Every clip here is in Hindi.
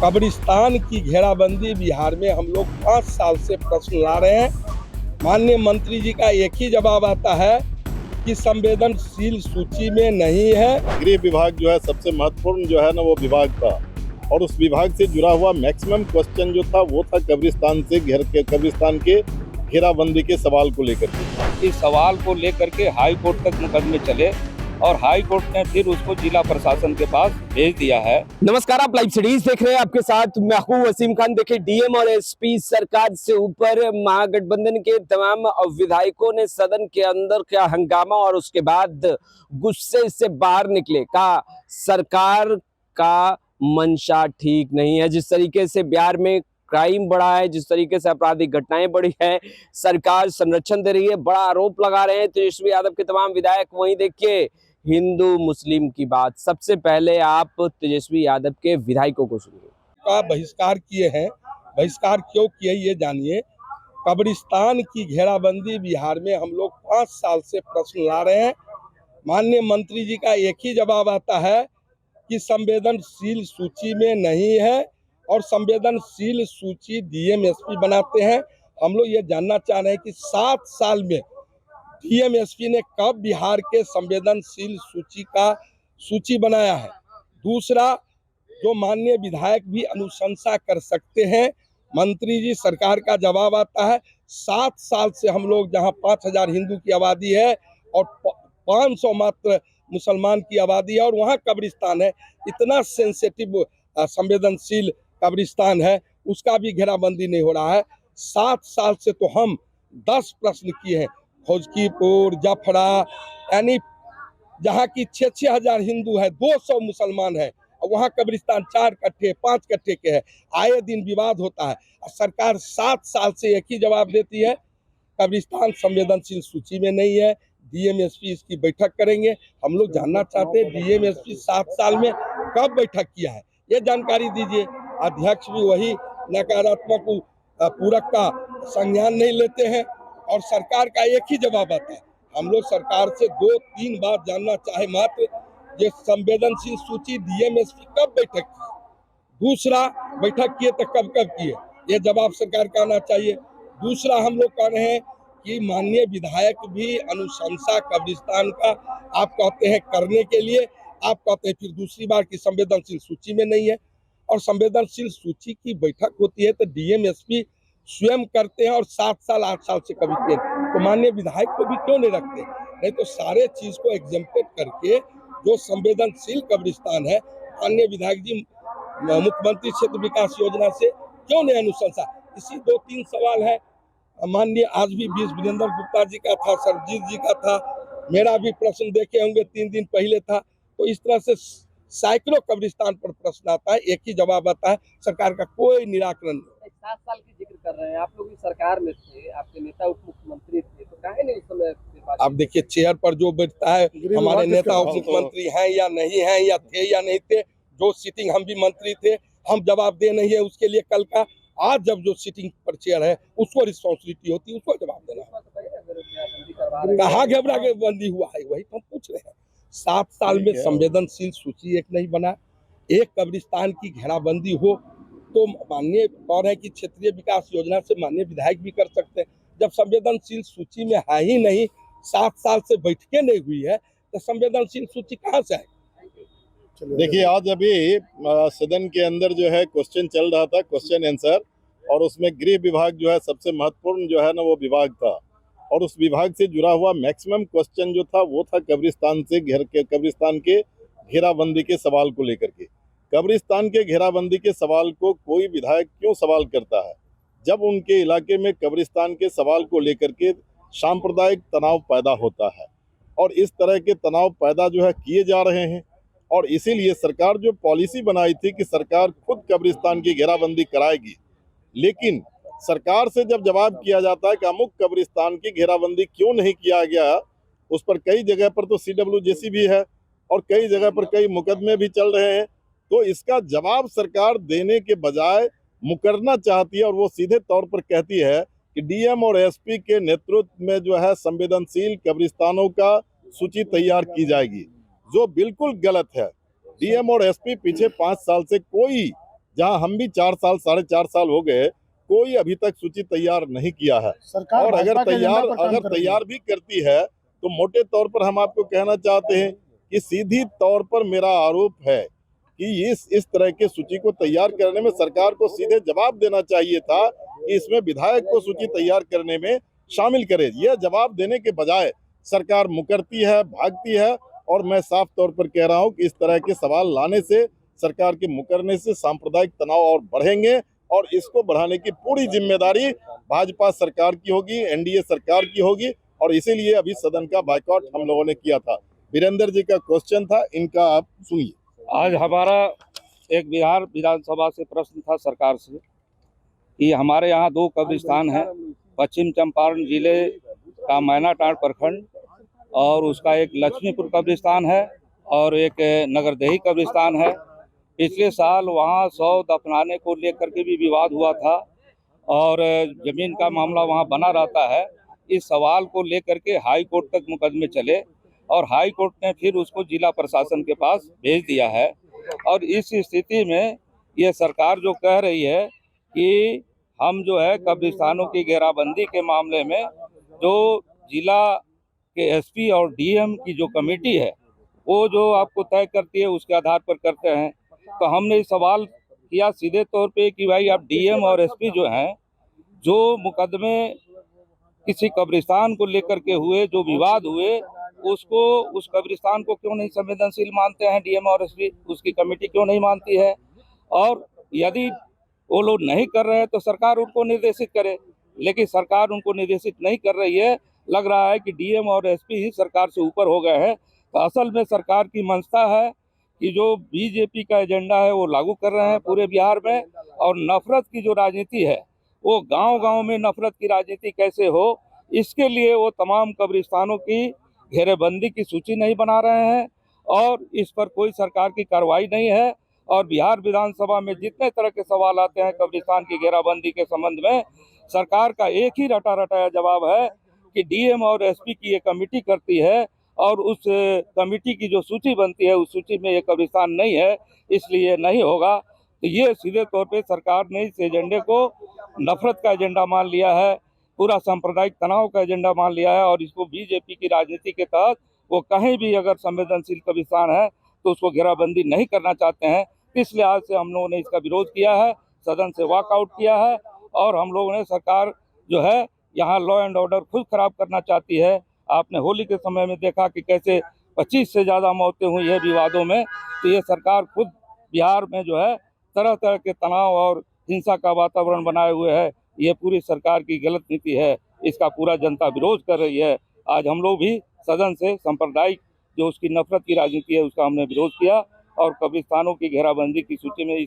कब्रिस्तान की घेराबंदी बिहार में हम लोग 5 साल से प्रश्न ला रहे हैं। माननीय मंत्री जी का एक ही जवाब आता है कि संवेदनशील सूची में नहीं है। गृह विभाग जो है सबसे महत्वपूर्ण जो है ना वो विभाग था, और उस विभाग से जुड़ा हुआ मैक्सिमम क्वेश्चन जो था वो था कब्रिस्तान के घेराबंदी के सवाल को लेकर के। इस सवाल को लेकर के हाई कोर्ट तक मुकदमे चले और हाई कोर्ट ने फिर उसको जिला प्रशासन के पास भेज दिया है। नमस्कार, आप लाइव सीरीज देख रहे हैं। आपके साथ मैं हूं वसीम खान। देखिए, डीएम और एसपी सरकार से ऊपर महागठबंधन के तमाम विधायकों ने सदन के अंदर किया हंगामा और उसके बाद गुस्से से बाहर निकले। कहा सरकार का मंशा ठीक नहीं है। जिस तरीके से बिहार में क्राइम बढ़ा है, जिस तरीके से आपराधिक घटनाएं बढ़ी है, सरकार संरक्षण दे रही है, बड़ा आरोप लगा रहे हैं तेजस्वी यादव के तमाम विधायक। वहीं देखिए हिंदू मुस्लिम की बात, सबसे पहले आप तेजस्वी यादव के विधायकों को सुनिए। का बहिष्कार किए हैं, बहिष्कार क्यों किए ये जानिए। कब्रिस्तान की घेराबंदी बिहार में हम लोग 5 साल से प्रश्न ला रहे हैं। माननीय मंत्री जी का एक ही जवाब आता है कि संवेदनशील सूची में नहीं है, और संवेदनशील सूची डीएम एसपी बनाते हैं। हम लोग ये जानना चाह रहे हैं कि 7 साल में डीएम एसपी ने कब बिहार के संवेदनशील सूची बनाया है। दूसरा, जो माननीय विधायक भी अनुशंसा कर सकते हैं, मंत्री जी सरकार का जवाब आता है 7 साल से हम लोग जहां 5000 हिंदू की आबादी है और 500 मात्र मुसलमान की आबादी है और वहां कब्रिस्तान है, इतना सेंसिटिव संवेदनशील कब्रिस्तान है, उसका भी घेराबंदी नहीं हो रहा है। 7 साल से तो हम 10 प्रश्न किए हैं, खोजकीपुर, जफरा, यानी जहाँ की 6-6 हजार हिंदू है, 200 मुसलमान है, वहाँ कब्रिस्तान 4 कट्ठे 5 कट्ठे के है। आए दिन विवाद होता है। सरकार 7 साल से एक ही जवाब देती है, कब्रिस्तान संवेदनशील सूची में नहीं है। डीएम एसपी इसकी बैठक करेंगे। हम लोग जानना चाहते हैं डीएम एसपी 7 साल में कब बैठक किया है, ये जानकारी दीजिए। अध्यक्ष भी वही नकारात्मक पूरक का संज्ञान नहीं लेते हैं और सरकार का एक ही जवाब आता है। हम लोग सरकार से 2-3 बात जानना चाहे मात्र, ये संवेदनशील सूची डीएम एसपी कब बैठक की, दूसरा बैठक किए तो कब किए, ये जवाब सरकार का आना चाहिए। दूसरा, हम लोग कह रहे हैं कि माननीय विधायक भी अनुशंसा कब्रिस्तान का आप कहते हैं करने के लिए, आप कहते हैं फिर दूसरी बार की संवेदनशील सूची में नहीं है। और संवेदनशील सूची की बैठक होती है तो डीएम एसपी स्वयं करते हैं और 7 साल 8 साल से कभी किए, तो माननीय विधायक को भी क्यों नहीं रखते। नहीं तो सारे चीज को एग्जेम्प्टेड करके जो संवेदनशील कब्रिस्तान है, माननीय विधायक जी मुख्यमंत्री क्षेत्र विकास योजना से क्यों नहीं अनुशंसा। इसी 2-3 सवाल है। माननीय आज भी वीरेंद्र गुप्ता जी का था, सरजीत जी का था, मेरा भी प्रश्न देखे होंगे 3 दिन पहले था। तो इस तरह से सैकड़ों कब्रिस्तान पर प्रश्न आता है, एक ही जवाब आता है, सरकार का कोई निराकरण नहीं। 7 साल की जिक्र कर रहे हैं, आप लोग भी सरकार में थे, आपके नेता उप मुख्यमंत्री थे, तो काहे नहीं उस समय आप देखिए चेयर पर जो बैठता है, हमारे नेता उप मुख्यमंत्री हैं या नहीं हैं, या थे या नहीं थे, जो सीटिंग हम भी मंत्री थे, हम जवाब दे नहीं है उसके लिए कल का। आज जब जो सीटिंग पर चेयर है उसको रिस्पॉन्सिबिलिटी होती है, उसको जवाब देना है। कहाँ घेरा के बंदी हुआ है, वही तो हम पूछ रहे हैं। 7 साल में संवेदनशील सूची एक नहीं बना, एक कब्रिस्तान की घेराबंदी हो तो माननीय कह रहे हैं कि क्षेत्रीय विकास योजना से माननीय विधायक भी कर सकते हैं। जब संवेदनशील सूची में है ही नहीं, 7 साल से बैठकें नहीं हुई है, तो संवेदनशील सूची कहाँ से है। देखिए, आज अभी सदन के अंदर जो है क्वेश्चन चल रहा था, क्वेश्चन आंसर, और उसमें गृह विभाग जो है सबसे महत्वपूर्ण जो है ना वो विभाग था, और उस विभाग से जुड़ा हुआ मैक्सिमम क्वेश्चन जो था वो था कब्रिस्तान के घेराबंदी के सवाल को लेकर के। कब्रिस्तान के घेराबंदी के सवाल को कोई विधायक क्यों सवाल करता है, जब उनके इलाके में कब्रिस्तान के सवाल को लेकर के सांप्रदायिक तनाव पैदा होता है, और इस तरह के तनाव पैदा जो है किए जा रहे हैं। और इसीलिए सरकार जो पॉलिसी बनाई थी कि सरकार खुद कब्रिस्तान की घेराबंदी कराएगी, लेकिन सरकार से जब जवाब किया जाता है कि अमुक कब्रिस्तान की घेराबंदी क्यों नहीं किया गया, उस पर कई जगह पर तो CWJC भी है और कई जगह पर कई मुकदमे भी चल रहे हैं, तो इसका जवाब सरकार देने के बजाय मुकरना चाहती है, और वो सीधे तौर पर कहती है कि डीएम और एसपी के नेतृत्व में जो है संवेदनशील कब्रिस्तानों का सूची तैयार की जाएगी, जो बिल्कुल गलत है। डीएम और एसपी पीछे 5 साल से कोई जहां हम भी 4 साल 4.5 साल हो गए, कोई अभी तक सूची तैयार नहीं किया है। सरकार और भाजपा के एजेंडा पर काम कर रही है। तैयार भी करती है तो मोटे तौर पर हम आपको कहना चाहते हैं कि सीधी तौर पर मेरा आरोप है कि इस तरह के सूची को तैयार करने में सरकार को सीधे जवाब देना चाहिए था कि इसमें विधायक को सूची तैयार करने में शामिल करे। यह जवाब देने के बजाय सरकार मुकरती है, भागती है। और मैं साफ तौर पर कह रहा हूं कि इस तरह के सवाल लाने से, सरकार के मुकरने से सांप्रदायिक तनाव और बढ़ेंगे और इसको बढ़ाने की पूरी जिम्मेदारी भाजपा सरकार की होगी, एनडीए सरकार की होगी। और इसीलिए अभी सदन का बायकॉट हम लोगों ने किया था। वीरेंद्र जी का क्वेश्चन था, इनका आप सुनिए। आज हमारा एक बिहार विधानसभा से प्रश्न था सरकार से कि हमारे यहाँ 2 कब्रिस्तान हैं, पश्चिम चंपारण जिले का मैनाटांड प्रखंड और उसका एक लक्ष्मीपुर कब्रिस्तान है और एक नगरदेही कब्रिस्तान है। पिछले साल वहाँ 100 दफनाने को लेकर के भी विवाद हुआ था और जमीन का मामला वहाँ बना रहता है। इस सवाल को लेकर के हाई कोर्ट तक मुकदमे चले और हाई कोर्ट ने फिर उसको जिला प्रशासन के पास भेज दिया है। और इस स्थिति में ये सरकार जो कह रही है कि हम जो है कब्रिस्तानों की घेराबंदी के मामले में जो जिला के एसपी और डीएम की जो कमेटी है वो जो आपको तय करती है उसके आधार पर करते हैं। तो हमने सवाल किया सीधे तौर पे कि भाई आप डीएम और एसपी जो हैं, जो मुकदमे किसी कब्रिस्तान को लेकर के हुए, जो विवाद हुए, उसको उस कब्रिस्तान को क्यों नहीं संवेदनशील मानते हैं डीएम और एसपी, उसकी कमेटी क्यों नहीं मानती है? और यदि वो लोग नहीं कर रहे हैं तो सरकार उनको निर्देशित करे, लेकिन सरकार उनको निर्देशित नहीं कर रही है। लग रहा है कि डीएम और एसपी ही सरकार से ऊपर हो गए हैं। तो असल में सरकार की मंशा है कि जो बीजेपी का एजेंडा है वो लागू कर रहे हैं पूरे बिहार में, और नफरत की जो राजनीति है वो गांव-गांव में नफरत की राजनीति कैसे हो, इसके लिए वो तमाम कब्रिस्तानों की घेरेबंदी की सूची नहीं बना रहे हैं और इस पर कोई सरकार की कार्रवाई नहीं है। और बिहार विधानसभा में जितने तरह के सवाल आते हैं कब्रिस्तान की घेराबंदी के संबंध में, सरकार का एक ही रटा रटाया जवाब है कि डीएम और एसपी की ये कमेटी करती है और उस कमेटी की जो सूची बनती है उस सूची में ये कब्रिस्तान नहीं है, इसलिए नहीं होगा। तो ये सीधे तौर पे सरकार ने इस एजेंडे को नफरत का एजेंडा मान लिया है, पूरा सांप्रदायिक तनाव का एजेंडा मान लिया है और इसको बीजेपी की राजनीति के तहत वो कहीं भी अगर संवेदनशील कब्रिस्तान है तो उसको घेराबंदी नहीं करना चाहते हैं। इस लिहाज से हम लोगों ने इसका विरोध किया है, सदन से वॉकआउट किया है और हम लोगों ने सरकार जो है यहाँ लॉ एंड ऑर्डर खुद खराब करना चाहती है। आपने होली के समय में देखा कि कैसे 25 से ज़्यादा मौतें हुई है विवादों में। तो ये सरकार खुद बिहार में जो है तरह तरह के तनाव और हिंसा का वातावरण बनाए हुए है। ये पूरी सरकार की गलत नीति है, इसका पूरा जनता विरोध कर रही है। आज हम लोग भी सदन से सांप्रदायिक जो उसकी नफरत की राजनीति है उसका हमने विरोध किया और कब्रिस्तानों की घेराबंदी की सूची में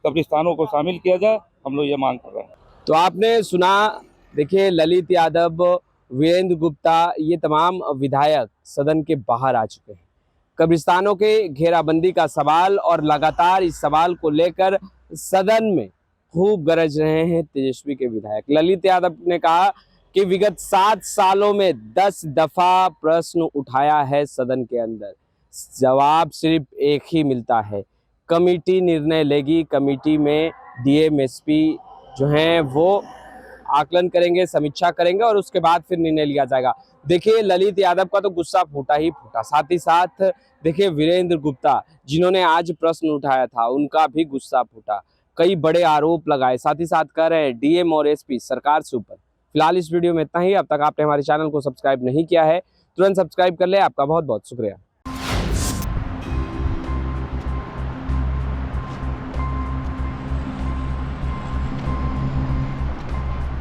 कब्रिस्तानों को शामिल किया जाए, हम लोग ये मांग कर रहे हैं। तो आपने सुना, देखिए ललित यादव, वीरेंद्र गुप्ता, ये तमाम विधायक सदन के बाहर आ चुके हैं। कब्रिस्तानों के घेराबंदी का सवाल और लगातार इस सवाल को लेकर सदन में खूब गरज रहे हैं तेजस्वी के विधायक। ललित यादव ने कहा कि विगत 7 सालों में 10 दफा प्रश्न उठाया है सदन के अंदर, जवाब सिर्फ एक ही मिलता है, कमेटी निर्णय लेगी, कमेटी में डीएम एसपी जो हैं वो आकलन करेंगे, समीक्षा करेंगे और उसके बाद फिर निर्णय लिया जाएगा। देखिए ललित यादव का तो गुस्सा फूटा ही फूटा, साथ ही साथ देखिए वीरेंद्र गुप्ता जिन्होंने आज प्रश्न उठाया था उनका भी गुस्सा फूटा, कई बड़े आरोप लगाए, साथ ही साथ कह रहे हैं डीएम और एसपी सरकार से ऊपर। फिलहाल इस वीडियो में इतना ही। अब तक आपने हमारे चैनल को सब्सक्राइब नहीं किया है तुरंत सब्सक्राइब कर ले। आपका बहुत बहुत शुक्रिया।